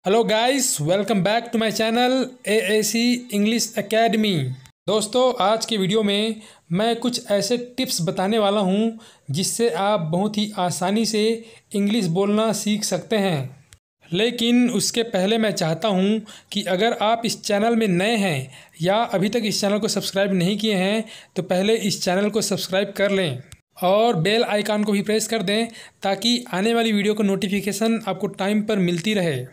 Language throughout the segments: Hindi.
Hello guys, welcome back to my channel AAC English academy. दोस्तों, आज के वीडियो में मैं कुछ ऐसे टिप्स बताने वाला हूं जिससे आप बहुत ही आसानी से इंग्लिश बोलना सीख सकते हैं। लेकिन उसके पहले मैं चाहता हूं कि अगर आप इस चैनल में नए हैं या अभी तक इस चैनल को सब्सक्राइब नहीं किए हैं तो पहले इस चैनल को सब्सक्राइब कर लें और बेल आइकन को भी प्रेस कर दें ताकि आने वाली वीडियो का नोटिफिकेशन आपको टाइम पर मिलती रहे।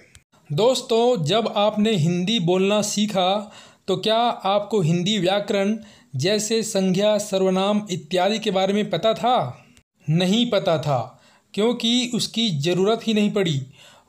दोस्तों, जब आपने हिंदी बोलना सीखा तो क्या आपको हिंदी व्याकरण जैसे संज्ञा, सर्वनाम इत्यादि के बारे में पता था? नहीं पता था, क्योंकि उसकी ज़रूरत ही नहीं पड़ी।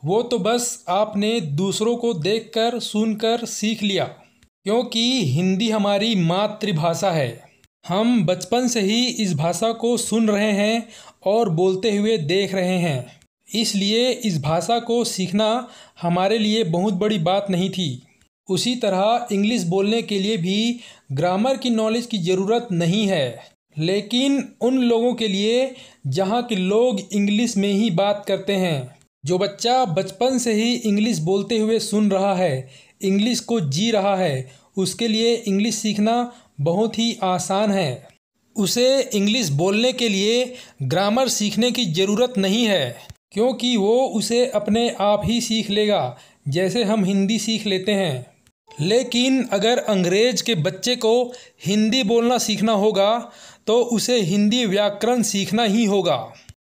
वो तो बस आपने दूसरों को देखकर सुनकर सीख लिया, क्योंकि हिंदी हमारी मातृभाषा है। हम बचपन से ही इस भाषा को सुन रहे हैं और बोलते हुए देख रहे हैं, इसलिए इस भाषा को सीखना हमारे लिए बहुत बड़ी बात नहीं थी। उसी तरह इंग्लिश बोलने के लिए भी ग्रामर की नॉलेज की ज़रूरत नहीं है, लेकिन उन लोगों के लिए जहाँ के लोग इंग्लिश में ही बात करते हैं। जो बच्चा बचपन से ही इंग्लिश बोलते हुए सुन रहा है, इंग्लिश को जी रहा है, उसके लिए इंग्लिश सीखना बहुत ही आसान है। उसे इंग्लिश बोलने के लिए ग्रामर सीखने की ज़रूरत नहीं है, क्योंकि वो उसे अपने आप ही सीख लेगा, जैसे हम हिंदी सीख लेते हैं। लेकिन अगर अंग्रेज के बच्चे को हिंदी बोलना सीखना होगा तो उसे हिंदी व्याकरण सीखना ही होगा।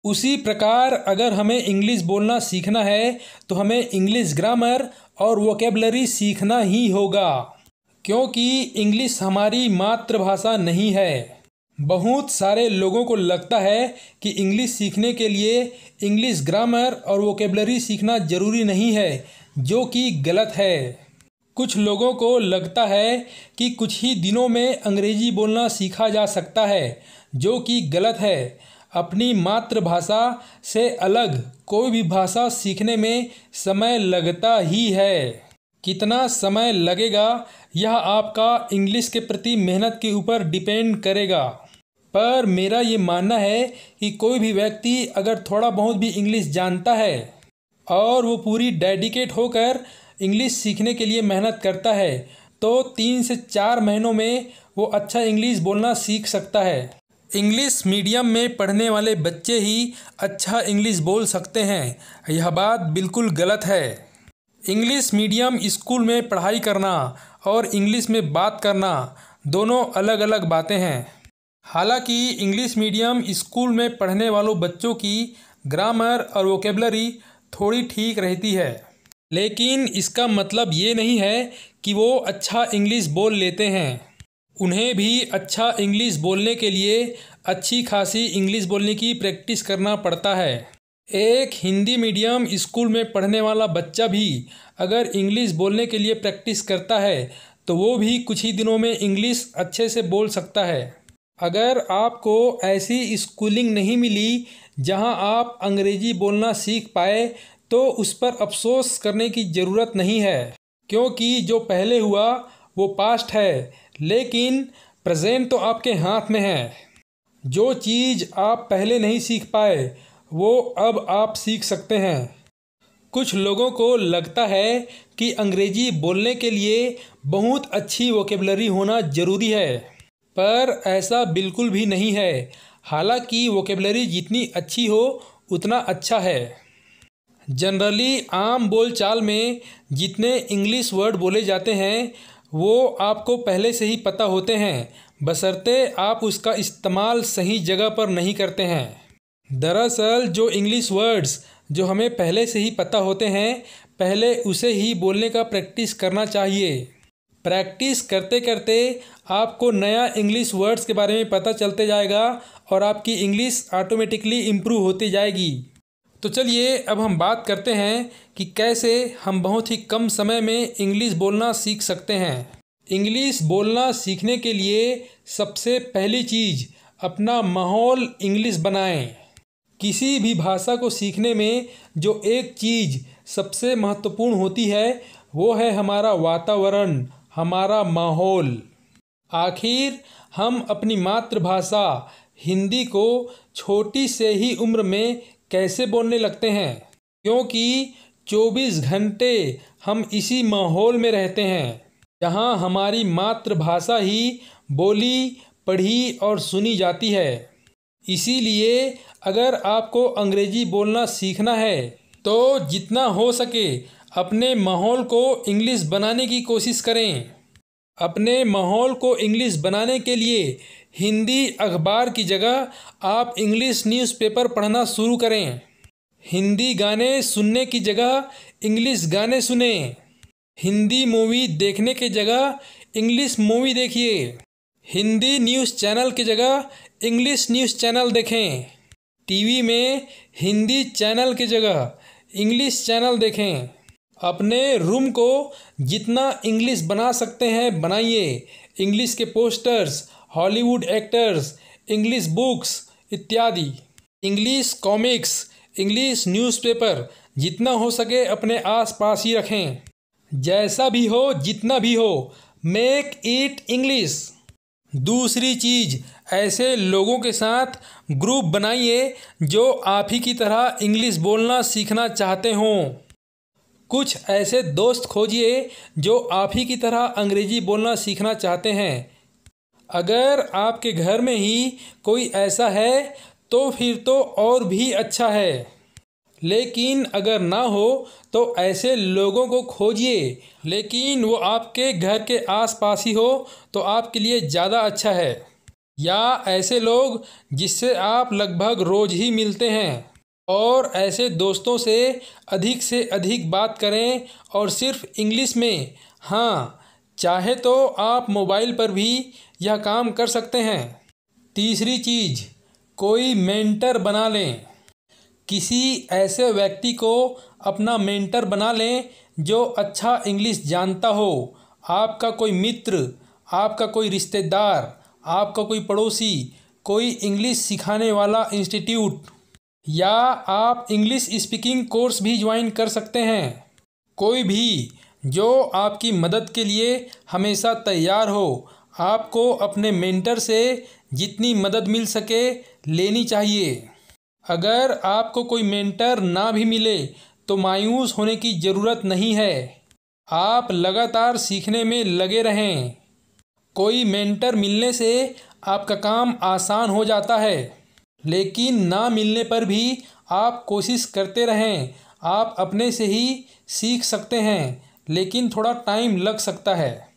उसी प्रकार अगर हमें इंग्लिश बोलना सीखना है तो हमें इंग्लिश ग्रामर और वोकेबलरी सीखना ही होगा, क्योंकि इंग्लिश हमारी मातृभाषा नहीं है। बहुत सारे लोगों को लगता है कि इंग्लिश सीखने के लिए इंग्लिश ग्रामर और वोकेबलरी सीखना ज़रूरी नहीं है, जो कि गलत है। कुछ लोगों को लगता है कि कुछ ही दिनों में अंग्रेजी बोलना सीखा जा सकता है, जो कि गलत है। अपनी मातृभाषा से अलग कोई भी भाषा सीखने में समय लगता ही है। कितना समय लगेगा यह आपका इंग्लिश के प्रति मेहनत के ऊपर डिपेंड करेगा। पर मेरा ये मानना है कि कोई भी व्यक्ति अगर थोड़ा बहुत भी इंग्लिश जानता है और वो पूरी डेडिकेट होकर इंग्लिश सीखने के लिए मेहनत करता है तो 3 से 4 महीनों में वो अच्छा इंग्लिश बोलना सीख सकता है। इंग्लिश मीडियम में पढ़ने वाले बच्चे ही अच्छा इंग्लिश बोल सकते हैं, यह बात बिल्कुल गलत है। इंग्लिश मीडियम स्कूल में पढ़ाई करना और इंग्लिश में बात करना दोनों अलग अलग बातें हैं। हालांकि इंग्लिश मीडियम स्कूल में पढ़ने वालों बच्चों की ग्रामर और वोकेबलरी थोड़ी ठीक रहती है, लेकिन इसका मतलब ये नहीं है कि वो अच्छा इंग्लिश बोल लेते हैं। उन्हें भी अच्छा इंग्लिश बोलने के लिए अच्छी खासी इंग्लिश बोलने की प्रैक्टिस करना पड़ता है। एक हिंदी मीडियम स्कूल में पढ़ने वाला बच्चा भी अगर इंग्लिश बोलने के लिए प्रैक्टिस करता है तो वो भी कुछ ही दिनों में इंग्लिश अच्छे से बोल सकता है। अगर आपको ऐसी स्कूलिंग नहीं मिली जहां आप अंग्रेजी बोलना सीख पाए तो उस पर अफसोस करने की ज़रूरत नहीं है, क्योंकि जो पहले हुआ वो पास्ट है, लेकिन प्रेजेंट तो आपके हाथ में है। जो चीज़ आप पहले नहीं सीख पाए वो अब आप सीख सकते हैं। कुछ लोगों को लगता है कि अंग्रेजी बोलने के लिए बहुत अच्छी वोकेबलरी होना ज़रूरी है, पर ऐसा बिल्कुल भी नहीं है। हालांकि वोकेबलरी जितनी अच्छी हो उतना अच्छा है। जनरली आम बोलचाल में जितने इंग्लिश वर्ड बोले जाते हैं वो आपको पहले से ही पता होते हैं, बशर्ते आप उसका इस्तेमाल सही जगह पर नहीं करते हैं। दरअसल जो इंग्लिश वर्ड्स जो हमें पहले से ही पता होते हैं, पहले उसे ही बोलने का प्रैक्टिस करना चाहिए। प्रैक्टिस करते करते आपको नया इंग्लिश वर्ड्स के बारे में पता चलते जाएगा और आपकी इंग्लिश ऑटोमेटिकली इम्प्रूव होती जाएगी। तो चलिए अब हम बात करते हैं कि कैसे हम बहुत ही कम समय में इंग्लिश बोलना सीख सकते हैं। इंग्लिश बोलना सीखने के लिए सबसे पहली चीज़ अपना माहौल इंग्लिश बनाएं। किसी भी भाषा को सीखने में जो एक चीज़ सबसे महत्वपूर्ण होती है वो है हमारा वातावरण, हमारा माहौल। आखिर हम अपनी मातृभाषा हिंदी को छोटी से ही उम्र में कैसे बोलने लगते हैं? क्योंकि 24 घंटे हम इसी माहौल में रहते हैं जहाँ हमारी मातृभाषा ही बोली, पढ़ी और सुनी जाती है। इसीलिए अगर आपको अंग्रेजी बोलना सीखना है तो जितना हो सके अपने माहौल को इंग्लिश बनाने की कोशिश करें। अपने माहौल को इंग्लिश बनाने के लिए हिंदी अखबार की जगह आप इंग्लिश न्यूज़पेपर पढ़ना शुरू करें। हिंदी गाने सुनने की जगह इंग्लिश गाने सुने। हिंदी मूवी देखने की जगह इंग्लिश मूवी देखिए। हिंदी न्यूज़ चैनल की जगह इंग्लिश न्यूज़ चैनल देखें। टीवी में हिंदी चैनल की जगह इंग्लिश चैनल देखें। अपने रूम को जितना इंग्लिश बना सकते हैं बनाइए। इंग्लिश के posters, Hollywood actors, English books इत्यादि, इंग्लिश कॉमिक्स, इंग्लिश न्यूज़पेपर जितना हो सके अपने आसपास ही रखें। जैसा भी हो, जितना भी हो, मेक इट इंग्लिश। दूसरी चीज़, ऐसे लोगों के साथ ग्रुप बनाइए जो आप ही की तरह इंग्लिश बोलना सीखना चाहते हों। कुछ ऐसे दोस्त खोजिए जो आप ही की तरह अंग्रेजी बोलना सीखना चाहते हैं। अगर आपके घर में ही कोई ऐसा है तो फिर तो और भी अच्छा है, लेकिन अगर ना हो तो ऐसे लोगों को खोजिए, लेकिन वो आपके घर के आसपास ही हो तो आपके लिए ज़्यादा अच्छा है। या ऐसे लोग जिससे आप लगभग रोज़ ही मिलते हैं, और ऐसे दोस्तों से अधिक बात करें और सिर्फ इंग्लिश में। हाँ, चाहे तो आप मोबाइल पर भी यह काम कर सकते हैं। तीसरी चीज़, कोई मेंटर बना लें। किसी ऐसे व्यक्ति को अपना मेंटर बना लें जो अच्छा इंग्लिश जानता हो। आपका कोई मित्र, आपका कोई रिश्तेदार, आपका कोई पड़ोसी, कोई इंग्लिश सिखाने वाला इंस्टीट्यूट, या आप इंग्लिश स्पीकिंग कोर्स भी ज्वाइन कर सकते हैं। कोई भी जो आपकी मदद के लिए हमेशा तैयार हो। आपको अपने मेंटर से जितनी मदद मिल सके लेनी चाहिए। अगर आपको कोई मेंटर ना भी मिले तो मायूस होने की ज़रूरत नहीं है। आप लगातार सीखने में लगे रहें। कोई मेंटर मिलने से आपका काम आसान हो जाता है, लेकिन ना मिलने पर भी आप कोशिश करते रहें। आप अपने से ही सीख सकते हैं, लेकिन थोड़ा टाइम लग सकता है।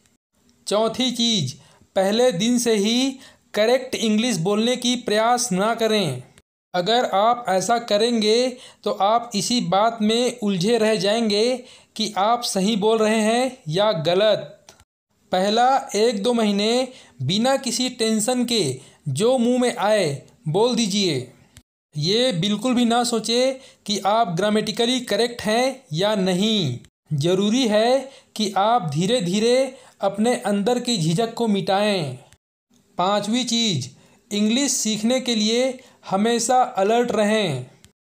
चौथी चीज़, पहले दिन से ही करेक्ट इंग्लिश बोलने की प्रयास ना करें। अगर आप ऐसा करेंगे तो आप इसी बात में उलझे रह जाएंगे कि आप सही बोल रहे हैं या गलत। पहला 1-2 महीने बिना किसी टेंशन के जो मुंह में आए बोल दीजिए। ये बिल्कुल भी ना सोचें कि आप ग्रामेटिकली करेक्ट हैं या नहीं। ज़रूरी है कि आप धीरे धीरे अपने अंदर की झिझक को मिटाएं। पांचवी चीज़, इंग्लिश सीखने के लिए हमेशा अलर्ट रहें।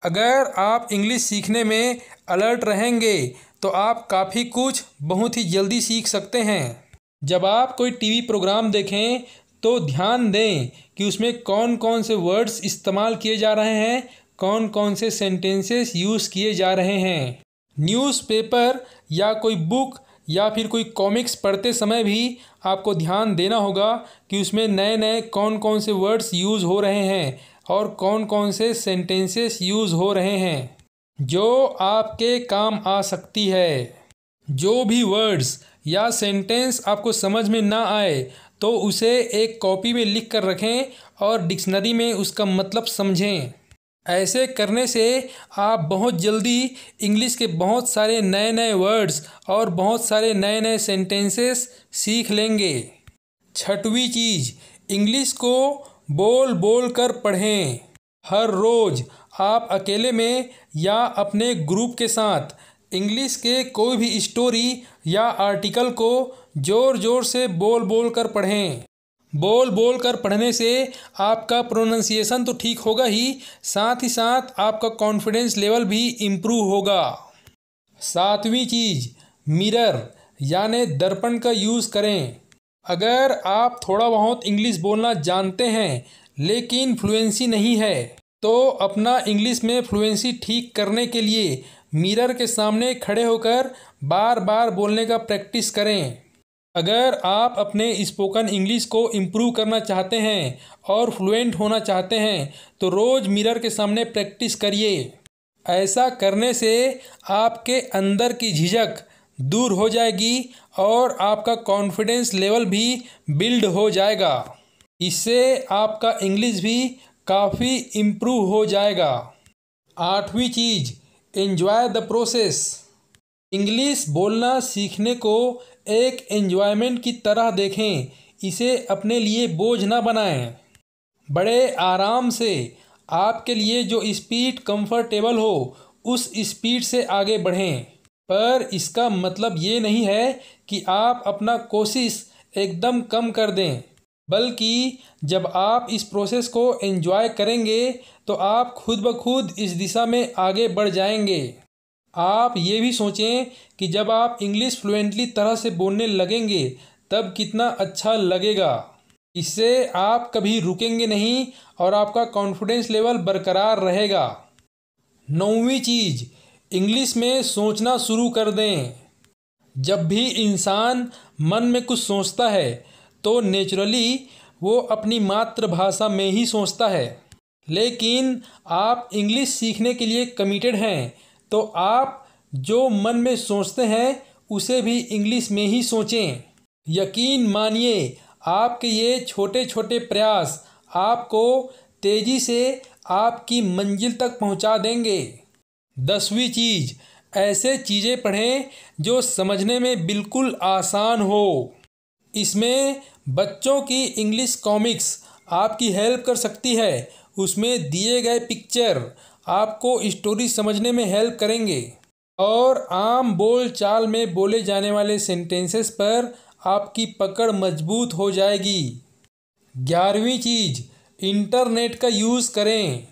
अगर आप इंग्लिश सीखने में अलर्ट रहेंगे तो आप काफ़ी कुछ बहुत ही जल्दी सीख सकते हैं। जब आप कोई टीवी प्रोग्राम देखें तो ध्यान दें कि उसमें कौन कौन से वर्ड्स इस्तेमाल किए जा रहे हैं, कौन कौन से सेंटेंसेस यूज़ किए जा रहे हैं। न्यूज़पेपर या कोई बुक या फिर कोई कॉमिक्स पढ़ते समय भी आपको ध्यान देना होगा कि उसमें नए नए कौन कौन से वर्ड्स यूज़ हो रहे हैं और कौन कौन से सेंटेंसेस यूज़ हो रहे हैं जो आपके काम आ सकती है। जो भी वर्ड्स या सेंटेंस आपको समझ में ना आए तो उसे एक कॉपी में लिख कर रखें और डिक्शनरी में उसका मतलब समझें। ऐसे करने से आप बहुत जल्दी इंग्लिश के बहुत सारे नए नए वर्ड्स और बहुत सारे नए नए सेंटेंसेस सीख लेंगे। छठवीं चीज़, इंग्लिश को बोल बोल कर पढ़ें। हर रोज़ आप अकेले में या अपने ग्रुप के साथ इंग्लिश के कोई भी स्टोरी या आर्टिकल को ज़ोर ज़ोर से बोल बोल कर पढ़ें। बोल बोल कर पढ़ने से आपका प्रोनाउंसिएशन तो ठीक होगा ही साथ आपका कॉन्फिडेंस लेवल भी इम्प्रूव होगा। सातवीं चीज़, मिरर यानी दर्पण का यूज़ करें। अगर आप थोड़ा बहुत इंग्लिश बोलना जानते हैं लेकिन फ्लुएंसी नहीं है तो अपना इंग्लिश में फ्लुएंसी ठीक करने के लिए मिरर के सामने खड़े होकर बार बार बोलने का प्रैक्टिस करें। अगर आप अपने स्पोकन इंग्लिश को इम्प्रूव करना चाहते हैं और फ्लुएंट होना चाहते हैं तो रोज़ मिरर के सामने प्रैक्टिस करिए। ऐसा करने से आपके अंदर की झिझक दूर हो जाएगी और आपका कॉन्फिडेंस लेवल भी बिल्ड हो जाएगा। इससे आपका इंग्लिश भी काफ़ी इम्प्रूव हो जाएगा। 8वीं चीज़, एंजॉय द प्रोसेस। इंग्लिश बोलना सीखने को एक एंजॉयमेंट की तरह देखें। इसे अपने लिए बोझ ना बनाएं। बड़े आराम से आपके लिए जो स्पीड कंफर्टेबल हो उस स्पीड से आगे बढ़ें। पर इसका मतलब ये नहीं है कि आप अपना कोशिश एकदम कम कर दें, बल्कि जब आप इस प्रोसेस को एंजॉय करेंगे तो आप खुद ब खुद इस दिशा में आगे बढ़ जाएंगे। आप ये भी सोचें कि जब आप इंग्लिश फ्लुएंटली तरह से बोलने लगेंगे तब कितना अच्छा लगेगा। इससे आप कभी रुकेंगे नहीं और आपका कॉन्फिडेंस लेवल बरकरार रहेगा। 9वीं चीज़, इंग्लिश में सोचना शुरू कर दें। जब भी इंसान मन में कुछ सोचता है तो नेचुरली वो अपनी मातृभाषा में ही सोचता है। लेकिन आप इंग्लिश सीखने के लिए कमिटेड हैं तो आप जो मन में सोचते हैं उसे भी इंग्लिश में ही सोचें। यकीन मानिए, आपके ये छोटे छोटे प्रयास आपको तेज़ी से आपकी मंजिल तक पहुंचा देंगे। 10वीं चीज़, ऐसे चीज़ें पढ़ें जो समझने में बिल्कुल आसान हो। इसमें बच्चों की इंग्लिश कॉमिक्स आपकी हेल्प कर सकती है। उसमें दिए गए पिक्चर आपको स्टोरी समझने में हेल्प करेंगे और आम बोल चाल में बोले जाने वाले सेंटेंसेस पर आपकी पकड़ मजबूत हो जाएगी। 11वीं चीज़, इंटरनेट का यूज़ करें।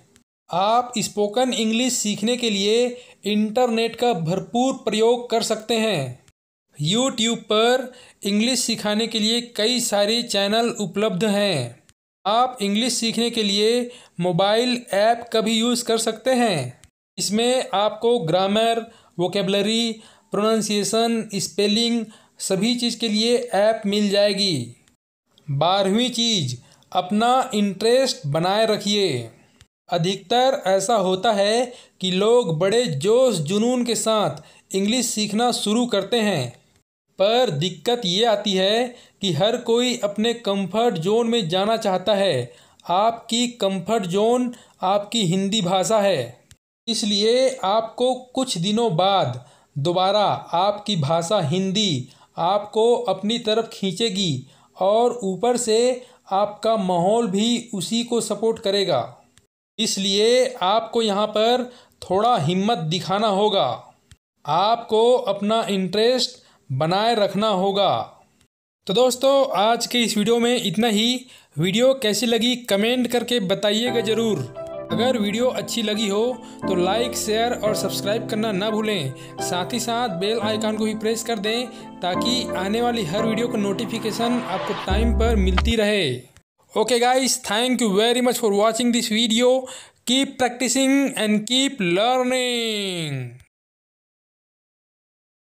आप स्पोकन इंग्लिश सीखने के लिए इंटरनेट का भरपूर प्रयोग कर सकते हैं। यूट्यूब पर इंग्लिश सिखाने के लिए कई सारे चैनल उपलब्ध हैं। आप इंग्लिश सीखने के लिए मोबाइल ऐप का भी यूज़ कर सकते हैं। इसमें आपको ग्रामर, वोकेबलरी, प्रोनाउंसिएशन, स्पेलिंग सभी चीज़ के लिए ऐप मिल जाएगी। 12वीं चीज़, अपना इंटरेस्ट बनाए रखिए। अधिकतर ऐसा होता है कि लोग बड़े जोश जुनून के साथ इंग्लिश सीखना शुरू करते हैं, पर दिक्कत ये आती है कि हर कोई अपने कंफर्ट जोन में जाना चाहता है। आपकी कंफर्ट जोन आपकी हिंदी भाषा है, इसलिए आपको कुछ दिनों बाद दोबारा आपकी भाषा हिंदी आपको अपनी तरफ खींचेगी और ऊपर से आपका माहौल भी उसी को सपोर्ट करेगा। इसलिए आपको यहाँ पर थोड़ा हिम्मत दिखाना होगा। आपको अपना इंटरेस्ट बनाए रखना होगा। तो दोस्तों, आज के इस वीडियो में इतना ही। वीडियो कैसी लगी कमेंट करके बताइएगा ज़रूर। अगर वीडियो अच्छी लगी हो तो लाइक, शेयर और सब्सक्राइब करना ना भूलें। साथ ही साथ बेल आइकन को भी प्रेस कर दें ताकि आने वाली हर वीडियो का नोटिफिकेशन आपको टाइम पर मिलती रहे। Okay guys, thank you very much for watching this video. Keep practicing and keep learning.